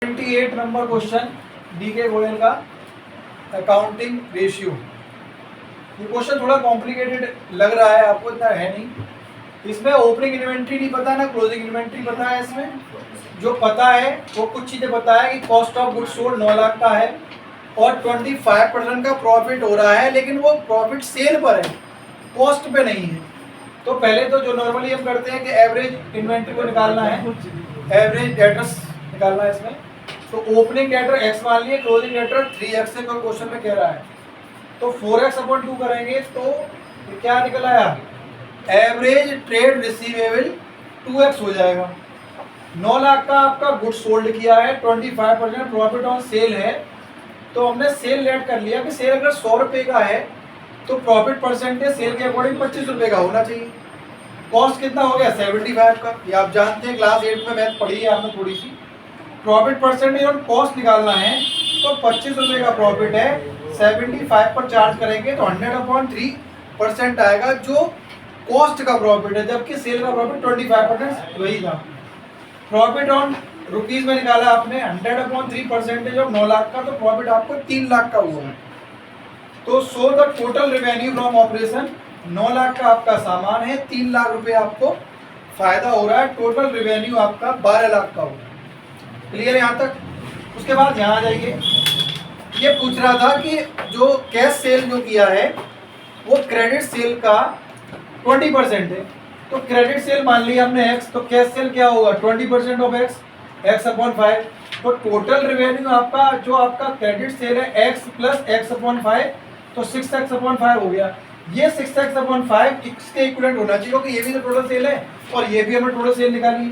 28 number question DK Goyal का accounting ratio. ये question थोड़ा कॉम्प्लिकेटेड लग रहा है आपको, इतना है नहीं। इसमें ओपनिंग इन्वेंट्री नहीं पता ना क्लोजिंग इन्वेंट्री पता है। इसमें जो पता है वो कुछ चीज़ें पता है कि cost of goods sold 9 lakh का है और 25% का प्रॉफिट हो रहा है, लेकिन वो प्रॉफिट सेल पर है, कॉस्ट पे नहीं है। तो पहले तो जो नॉर्मली हम करते हैं कि एवरेज इन्वेंट्री को निकालना है, एवरेज डेटर्स निकालना है इसमें। तो ओपनिंग डेटर x मान लिए, क्लोजिंग डेटर 3x से कोई क्वेश्चन में कह रहा है, तो 4x/2 करेंगे तो क्या निकल आया, एवरेज ट्रेड रिसीवेबल 2x हो जाएगा। 9 लाख का आपका गुड्स सोल्ड किया है, 25% प्रॉफिट ऑन सेल है, तो हमने सेल लेट कर लिया कि सेल अगर 100 रुपये का है तो प्रॉफिट परसेंटेज सेल के अकॉर्डिंग 25 रुपये का होना चाहिए। कॉस्ट कितना हो गया 75 का, ये आप जानते हैं, क्लास 8 में मैथ पढ़ी है आपने थोड़ी सी। प्रॉफिट परसेंटेज और कॉस्ट निकालना है तो 25 रुपये का प्रॉफिट है, 75 पर चार्ज करेंगे तो 100/3% आएगा जो कॉस्ट का प्रॉफिट है, जबकि सेल का प्रॉफिट 25% वही था। प्रॉफिट ऑन रुपीज़ में निकाला आपने 100/3% ऑफ 9 लाख का, तो प्रॉफिट आपको 3 लाख का हुआ है। तो so the total revenue from operation 9 lakh का आपका सामान है, 3 लाख रुपए आपको फायदा हो रहा है, टोटल रेवेन्यू आपका 12 लाख का होगा। क्लियर है यहाँ तक? उसके बाद यहाँ आ जाइए, ये पूछ रहा था कि जो कैश सेल जो किया है वो क्रेडिट सेल का 20% है, तो क्रेडिट सेल मान लिया हमने x, तो कैश सेल क्या होगा 20% ऑफ x/5। तो टोटल रेवेन्यू आपका जो आपका क्रेडिट सेल है x + x/5, तो 6x/5 हो गया। ये 6x/5 इसके इक्विवेलेंट होना चाहिए, क्योंकि ये भी तो टोटल सेल है और ये भी हमें टोटल सेल निकाली है,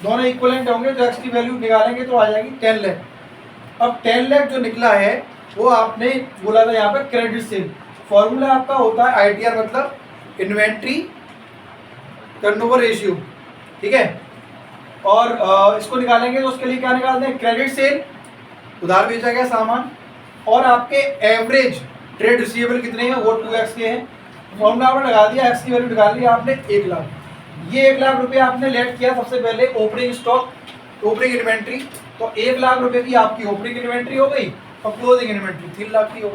दोनों इक्विवेलेंट होंगे तो x की वैल्यू निकालेंगे तो आ जाएगी 10 लाख। अब 10 लाख जो निकला है वो आपने बोला था यहाँ पे क्रेडिट सेल। फॉर्मूला आपका होता है ITR, मतलब इन्वेंट्री टर्नओवर रेशियो, ठीक है। और इसको निकालेंगे तो उसके लिए क्या निकालते हैं, क्रेडिट सेल, उधार बेचा गया सामान, और आपके एवरेज ट्रेड रिसीवेबल कितने हैं, वो 2x के हैं। फॉर्मूला आपने लगा दिया, x की वैल्यू निकाल ली आपने 1 लाख। ये 1 लाख रुपए आपने लेट किया सबसे पहले ओपनिंग स्टॉक, ओपनिंग इन्वेंट्री, तो 1 लाख रुपए की आपकी ओपनिंग इन्वेंट्री हो गई और क्लोजिंग इन्वेंट्री 3 लाख की हो गई।